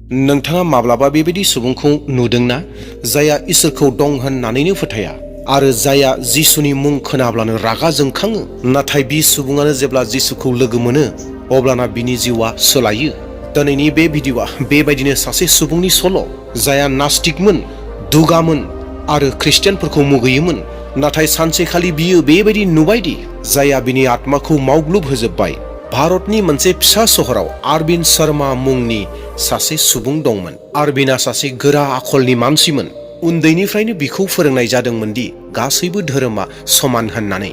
नोंथाङा माब्लाबा बेबायदि सुबुंखौ नुदोंना जायहा इसोरखौ दं होननानैनो फोथाया आरो जायहा जिसुनि मुं खोनाब्लानो रागा जोंखाङो, नाथाय बि सुबुङानो जेब्ला जिसुखौ लोगो मोनो अब्लाना बिनि जिउआ सोलायो। दिनैनि बे भिडिअ'आ बेबायदिनो सासे सुबुंनि सल', जायहा नास्तिकमोन, दुगामोन आरो ख्रिस्टियानफोरखौ मुगैयोमोन, नाथाय सानसेखालि बियो बेबायदि नुबायदि जायहा बिनि आत्माखौ मावग्लुब होजोबबाय। भारतनि मोनसे फिसा सहराव आरबिन्द शर्मा मुंनि सासे सुबुं दंमोन। आरबिन्दआ सासे गोरा आखलनि मानसिमोन। उन्दैनिफ्रायनो बिखौ फोरोंनाय जादोंमोन दि गासैबो धोरोमा समान होननानै,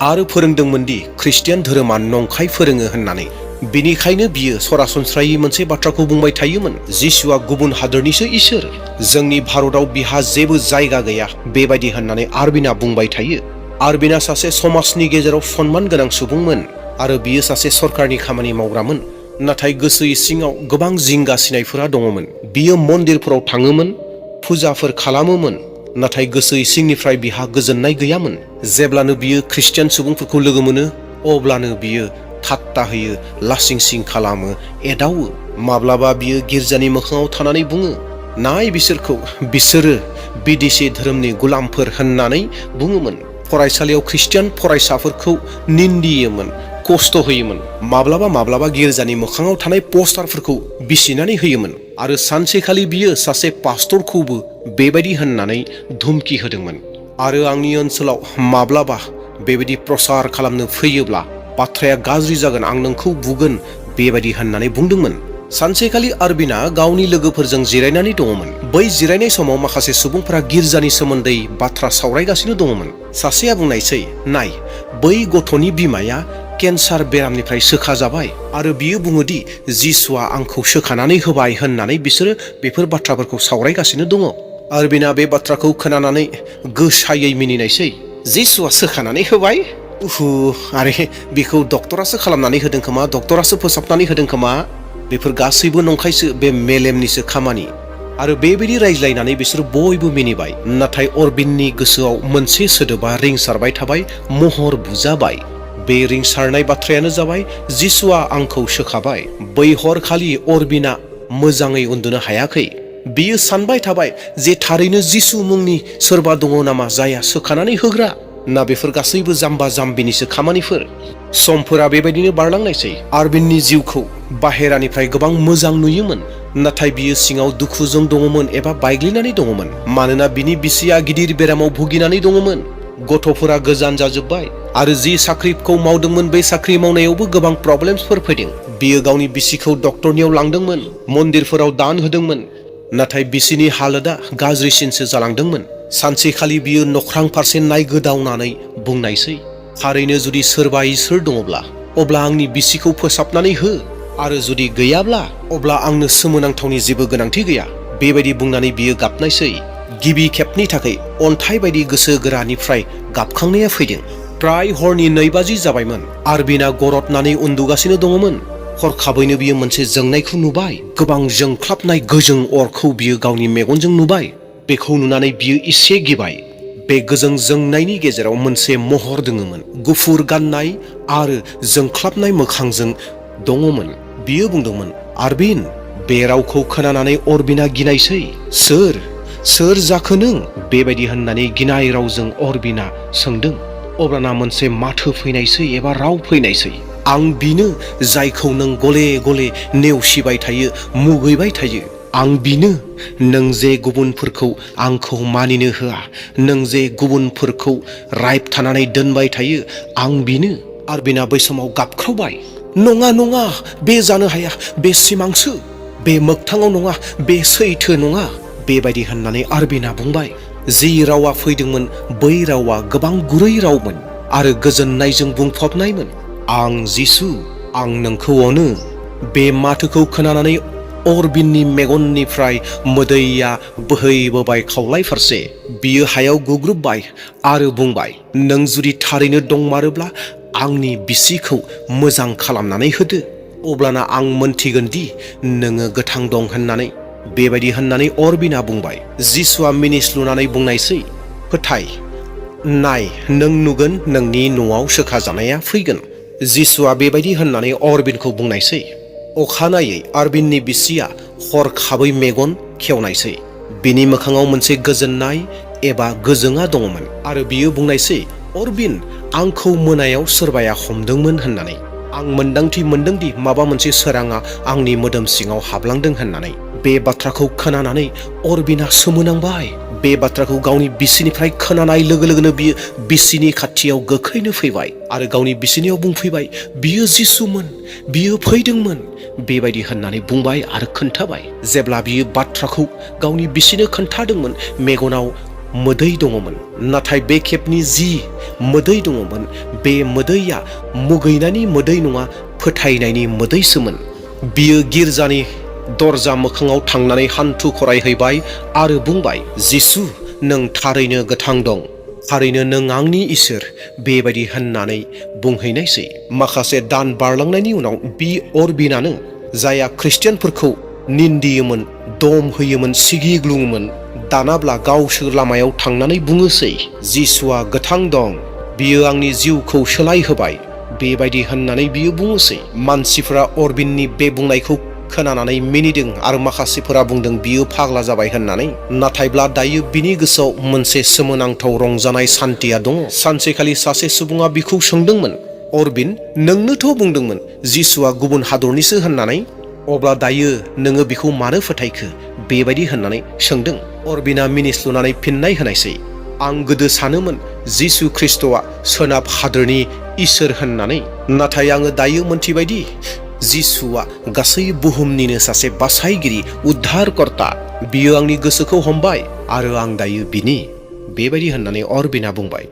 आरो फोरोंदोंमोन दि ख्रिस्टियान धोरोमा नंखाय फोरोङो होननानै। बिनिखायनो बियो सरासनस्रायै मोनसे बाथ्राखौ बुंबाय थायोमोन, जिसुआ गुबुन हादोरनिसो इसोर, जोंनि भारताव बिहा जेबो जायगा गैया बेबायदि होननानै आरबिन्दआ बुंबाय थायो। आरबिन्दआ सासे समाजनि गेजेराव सनमान गोनां सुबुंमोन आरो बियो सासे सरकारनि खामानि मावग्रामोन, नाथाय गोसो सिङाव गोबां जिंगा सिनायफोरा दङमोन। बियो मन्दिरफोराव थाङोमोन, फुजाफोर खालामोमोन, नाथाय गोसो सिंनिफ्राय बिहा गोजोननाय गैयामोन। जेब्लानो बियो ख्रिस्टियान सुबुंफोरखौ लोगो मोनो अब्लानो बियो ठाट्टा होयो, लासिंसिं खालामो, एदावो। माब्लाबा बियो गिर्जानि मोखाङाव थानानै बुङो, नाय बिसोरखौ, बिसोरो बिदेशी धोरोमनि गुलामफोर होननानै बुङोमोन। फरायसालियाव ख्रिस्टियान फरायसाफोरखौ निन्दियोमोन, खस्थ' होयोमोन। माब्लाबा गिर्जानि मोखाङाव थानाय पस्टारफोरखौ बिसिनानै होयोमोन आरो सानसेखालि बियो सासे पास्टरखौबो बेबायदि होननानै धुमखि होदोंमोन। आरो आंनि ओनसोलाव माब्लाबा बेबायदि प्रसार खालामनो फैयोब्ला बाथ्राया गाज्रि जागोन, आं नोंखौ बुगोन बेबायदि होननानै बुंदोंमोन। सानसेखालि आरबिन्दआ गावनि लोगोफोरजों जिरायनानै दङमोन। बै जिरायनाय समाव माखासे सुबुंफोरा गिर्जानि सोमोन्दै बाथ्रा सावरायगासिनो दङमोन। सासेया बुंनायसै, नाय, बै गथ'नि बिमाया केन्सार बेरामनिफ्राय सोखाजाबाय आरो बियो बुङोदि जिसुआ आंखौ सोखानानै होबाय होननानै बिसोरो बेफोर बाथ्राफोरखौ सावरायगासिनो दङ। आरबिन्दआ बे बाथ्राखौ खोनानानै गोसायै मिनिनायसै। जिसुआ सोखानानै होबाय? आरे बेखौ डक्टरासो खालामनानै होदों खोमा, डक्टरासो फोसाबनानै होदों खोमा। बेफोर गासैबो नंखायसो, बे मेलेमनिसो खामानि। आरो बेबायदि रायज्लायनानै बिसोर बयबो मिनिबाय। नाथाय अरबिन्दनि गोसोआव मोनसे सोदोबा रिंसारबाय थाबाय, महर बुजाबाय। बे रिंसारनाय बाथ्रायानो जाबाय, जिसुआ आंखौ सोखाबाय। बै हरखालि अरबिन्दआ मोजाङै उन्दुनो हायाखै। बियो सानबाय थाबाय जे थारैनो जिसु मुंनि सोरबा दङ नामा जायहा सोखानानै होग्रा, ना बेफोर गासैबो जाम्बा जाम्बिनिसो खामानिफोर। समफोरा बेबायदिनो बारलांनायसै। आरबिन्दनि जिउखौ बाहेरानिफ्राय गोबां मोजां नुयोमोन, नाथाय बियो सिङाव दुखुजों दङमोन एबा बायग्लिनानै दङमोन, मानोना बिनि बिसिया गिदिर बेरामाव भुगिनानै दङमोन। गथ'फोरा गोजान जाजोब्बाय आरो जि साख्रिखौ मावदोंमोन बे साख्रि मावनायावबो गोबां प्रब्लेम्सफोर फैदों। बियो गावनि बिसिखौ डक्टरनियाव लांदोंमोन, मन्दिरफोराव दान होदोंमोन, नाथाय बिसिनि हालोदा गाज्रिसिनसो जालांदोंमोन। सानसेखालि बियो नख्रां फारसे नायगोदावनानै बुंनायसै, थारैनो जुदि सोरबा इसोर दङब्ला अब्ला आंनि बिसिखौ फोसाबनानै हो, आरो जुदि गैयाब्ला अब्ला आंनो सोमोनांथावनि जेबो गोनांथि गैया। बेबायदि बुंनानै बियो गाबनायसै। गिबि खेबनि थाखाय अन्थाइ बायदि गोसो गोरानिफ्राय गाबखांनाया फैदों। प्राय हरनि 2 बाजि जाबायमोन। आरबिन्दआ गरदनानै उन्दुगासिनो दङमोन। हरखाबैनो बियो मोनसे जोंनायखौ नुबाय। गोबां जोंख्लाबनाय गोजों अरखौ बियो गावनि मेगनजों नुबाय। बेखौ नुनानै बियो एसे गिबाय। बे गोजों जोंनायनि गेजेराव मोनसे महर दङमोन, गुफुर गाननाय आरो जोंख्लाबनाय मोखांजों दङमोन। बियो बुंदोंमोन, आरबिन्द। बे रावखौ खोनानानै अरबिन्दआ गिनायसै। सोर जाखो नों? बेबायदि होननानै गिनाय रावजों अरबिन्दआ सोंदों। अब्लाना मोनसे माथो फैनायसै एबा राव फैनायसै, आं बिनो जायखौ नों गले गले नेवसिबाय थायो, मुगैबाय थायो। आं बिनो, नों जे गुबुनफोरखौ आंखौ मानिनो होआ, नों जे गुबुनफोरखौ रायबथानानै दोनबाय थायो, आं बिनो। आरबिन्दआ बै समाव गाबख्रावबाय, नङा, बे जानो हाया, बे सिमांसो, बे मोगथाङाव नङा, बे सैथो नङा। बेबायदि होननानै आरबिन्दआ बुंबाय। जि रावा फैदोंमोन बै रावा गोबां गुरै रावमोन आरो गोजोननायजों बुंफबनायमोन। आं जिसु, आं नोंखौ अनो। बे माथोखौ खोनानानै अरबिन्दनि मेगननिफ्राय मोदैया बोहैबोबाय खावलाय फारसे। बियो हायाव गुग्रुबबाय आरो बुंबाय, नों जुदि थारैनो दंमारोब्ला आंनि बिसिखौ मोजां खालामनानै होदो, अब्लाना आं मोनथिगोन दि नोङो गोथां दं होननानै। बेबायदि होननानै अरबिन्दआ बुंबाय। जिसुआ मिनिस्लुनानै बुंनायसै, फोथाय, नाय, नों नुगोन नोंनि न'आव सोखाजानाया फैगोन। जिसुआ बेबायदि होननानै अरबिन्दखौ बुंनायसै। अखानायै आरबिन्दनि बिसिया हरखाबै मेगन खेवनायसै। बिनि मोखाङाव मोनसे गोजोननाय एबा गोजोङा दङमोन आरो बियो बुंनायसै, अरबिन, आंखौ मोनायाव सोरबाया हमदोंमोन होननानै। आं मोन्दांथि मोनदोंदि माबा मोनसे सोराङा आंनि मोदोम सिङाव हाबलांदों होननानै। बे बाथ्राखौ खोनानानै अरबिना सोमोनांबाय। बे बाथ्राखौ गावनि बिसिनिफ्राय खोनानाय लोगो लोगोनो बियो बिसिनि खाथियाव गोख्रैनो फैबाय आरो गावनि बिसिनियाव बुंफैबाय, बियो जिसुमोन, बियो फैदोंमोन, बेबायदि होननानै बुंबाय आरो खोन्थाबाय। जेब्ला बियो बाथ्राखौ गावनि बिसिनो खोन्थादोंमोन, मेगनाव मोदै दङमोन। नाथाय बे खेबनि जि मोदै दङमोन, बे मोदैया मुगैनायनि मोदै नङा, फोथायनायनि मोदैसोमोन। बियो गिर्जानि दरजा मोखाङाव थांनानै हान्थु खरायहैबाय आरो बुंबाय, जिसु, नों थारैनो गोथां दं, थारैनो नों आंनि इसोर, बेबायदि होननानै बुंहैनायसै। माखासे दान बारलांनायनि उनाव बि अरबिनानो, जायहा ख्रिस्टियानफोरखौ निन्दियोमोन, दम होयोमोन, सिगिग्लुङोमोन, दानाब्ला गावसोर लामायाव थांनानै बुङोसै, जिसुआ गोथां दं, बियो आंनि जिउखौ सोलायहोबाय, बेबायदि होननानै बियो बुङोसै। मानसिफोरा अरबिननि बे बुंनायखौ खोनानानै मिनिदों आरो माखासेफोरा बुंदों बियो फाग्ला जाबाय होननानै। नाथायब्ला दायो बिनि गोसोआव मोनसे सोमोनांथाव रंजानाय सान्थिया दङ। सानसेखालि सासे सुबुङा बिखौ सोंदोंमोन, अरबिन, नोंनोथ' बुंदोंमोन जिसुआ गुबुन हादरनिसो होननानै, अब्ला दायो नोङो बिखौ मानो फोथायखो, बेबायदि होननानै सोंदों। अरबिना मिनिस्लुनानै फिननाय होनायसै, आं गोदो सानोमोन जिसु ख्रिस्ट'आ सोनाब हादोरनि इसोर होननानै, नाथाय आङो दायो मोनथिबायदि जिसुआ गासै बुहुमनिनो सासे बासायगिरि, उद्धारकर्ता। बियो आंनि गोसोखौ हमबाय आरो आं दायो बिनि, बेबायदि होननानै अरबिना बुंबाय।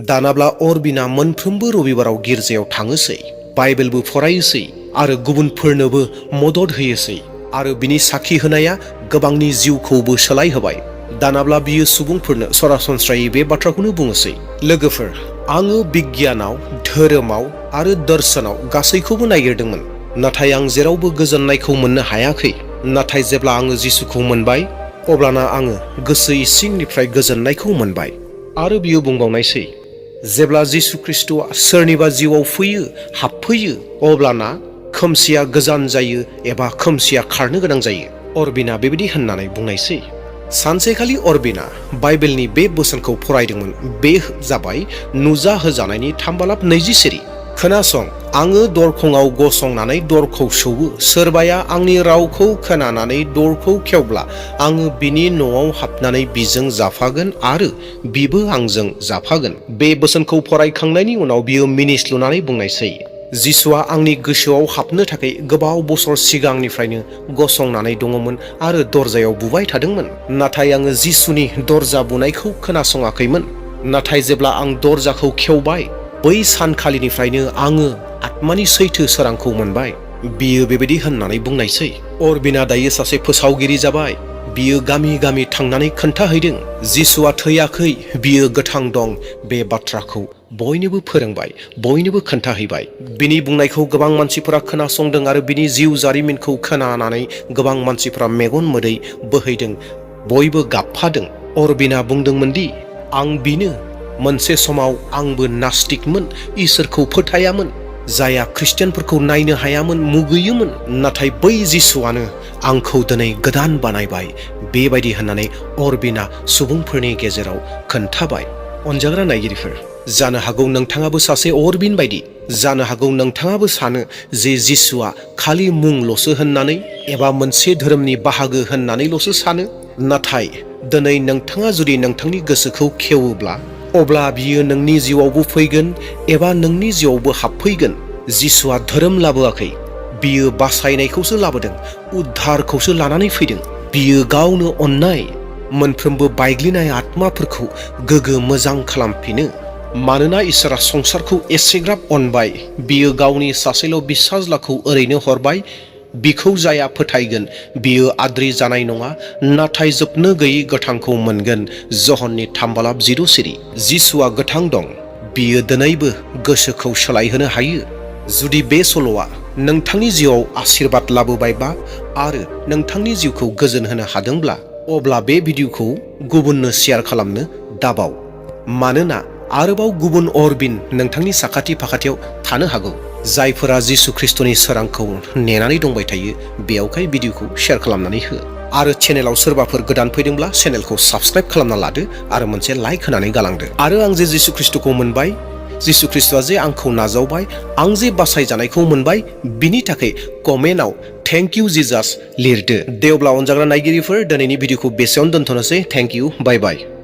दानाब्ला अरबिना मोनफ्रोमबो रबिबाराव गिर्जायाव थाङोसै, बाइबेलबो फरायोसै आरो गुबुनफोरनोबो मदद होयोसै आरो बिनि साखि होनाया गोबांनि जिउखौबो सोलायहोबाय। दानाब्ला बियो सुबुंफोरनो सरासनस्रायै बे बाथ्राखौनो बुङोसै, लोगोफोर, आङो बिगियानाव, धोरोमाव आरो दर्शनाव गासैखौबो नागिरदोंमोन, नाथाय आं जेरावबो गोजोननायखौ मोननो हायाखै। नाथाय जेब्ला आङो जिसुखौ मोनबाय, अब्लाना आङो गोसो सिंनिफ्राय गोजोननायखौ मोनबाय। आरो बियो बुंबावनायसै, जेब्ला जिसु ख्रिस्ट'आ सोरनिबा जिउआव फैयो, हाबफैयो, अब्लाना खोमसिया गोजान जायो एबा खोमसिया खारनो गोनां जायो। अरबिना बेबायदि होननानै बुंनायसै। सानसेखालि अरबिना बाइबेलनि बे बोसोनखौ फरायदोंमोन। बे जाबाय नुजाहोजानायनि 3:20 सिरि। खोनासं, आङो दरखंआव गसंनानै दरखौ सौवो, सोरबाया आंनि रावखौ खोनानानै दरखौ खेवब्ला आङो बिनि न'आव हाबनानै बिजों जाफागोन आरो बिबो आंजों जाफागोन। बे बोसोनखौ फरायखांनायनि उनाव बियो मिनिस्लुनानै बुंनायसै, जिसुआ आंनि गोसोआव हाबनो थाखाय गोबाव बोसोर सिगांनिफ्रायनो गसंनानै दङमोन आरो दरजायाव बुबाय थादोंमोन, नाथाय आङो जिसुनि दरजा बुनायखौ खोनासङाखैमोन। नाथाय जेब्ला आं दरजाखौ खेवबाय, बै सानखालिनिफ्रायनो आङो आत्मानि सैथो सोरांखौ मोनबाय। बियो बेबायदि होननानै बुंनायसै। अरबिना दायो सासे फोसावगिरि जाबाय। बियो गामि गामि थांनानै खोन्थाहैदों, जिसुआ थैयाखै, बियो गोथां दं, बे बाथ्राखौ बयनोबो फोरोंबाय, बयनोबो खोन्थाहैबाय। बिनि बुंनायखौ गोबां मानसिफोरा खोनासंदों आरो बिनि जिउ जारिमिनखौ खोनानानै गोबां मानसिफोरा मेगन मोदै बोहैदों, बयबो गाबफादों। अरबिना बुंदोंमोन दि, आं बिनो, मोनसे समाव आंबो नास्तिकमोन, इसोरखौ फोथायामोन, जायहा ख्रिस्टियानफोरखौ नायनो हायामोन, मुगैयोमोन, नाथाय बै जिसुआनो आंखौ दिनै गोदान बानायबाय, बेबायदि होननानै अरबिना सुबुंफोरनि गेजेराव खोन्थाबाय। अनजाग्रा नायगिरिफोर, जानो हागौ नोंथाङाबो सासे अरबिन बायदि। जानो हागौ नोंथाङाबो सानो जे जिसुआ खालि मुंल'सो होननानै एबा मोनसे धोरोमनि बाहागो होननानैल'सो सानो। नाथाय दिनै नोंथाङा जुदि नोंथांनि गोसोखौ खेवोब्ला, अब्ला बियो नोंनि जिउआवबो फैगोन एबा नोंनि जिउआवबो हाबफैगोन। जिसुआ धोरोम लाबोआखै, बियो बासायनायखौसो लाबोदों, उद्धारखौसो लानानै फैदों। बियो गावनो अननाय, मोनफ्रोमबो बायग्लिनाय आत्माफोरखौ गोगो मोजां खालामफिनो। मानोना इसोरा संसारखौ एसेग्राब अनबाय, बियो गावनि सासेल' बिसाज्लाखौ ओरैनो हरबाय। बिखौ जाया फोथायगोन, बियो आद्रि जानाय नङा, नाथाय जोबनो गैयै गोथांखौ मोनगोन। जहननि 3:10 सिरि। जिसुआ गोथां दं, बियो दिनैबो गोसोखौ सोलायहोनो हायो। जुदि बे सल'आ नोंथांनि जिउआव आशीर्बाद लाबोबायबा आरो नोंथांनि जिउखौ गोजोन होनो हादोंब्ला, अब्ला बे भिडिअखौ गुबुननो शेयार खालामनो दाबाव। मानोना आरोबाव गुबुन अरबिन नोंथांनि साखाथि फाखाथियाव थानो हागौ। जायफोरा जिसु ख्रिस्टनि सोरांखौ नेनानै दंबाय थायो बेयावहाय भिडिअखौ शेयार खालामनानै हो आरो चेनेलाव सोरबाफोर गोदान फैदोंब्ला चेनेलखौ साबस्क्राइब खालामना लादो आरो मोनसे लाइक होनानै गालांदो। आरो आं जे जिसु ख्रिस्टखौ मोनबाय, जिसु ख्रिस्टआ जे आंखौ नाजावबाय, आं जे बासायजानायखौ मोनबाय, बिनि थाखाय कमेन्टआव थेंक इउ जिजास लिरदो। दे अब्ला अनजाग्रा नायगिरिफोर, दिनैनि भिडिअखौ बेसेयावनो दोनथ'नोसै। Thank you, bye bye.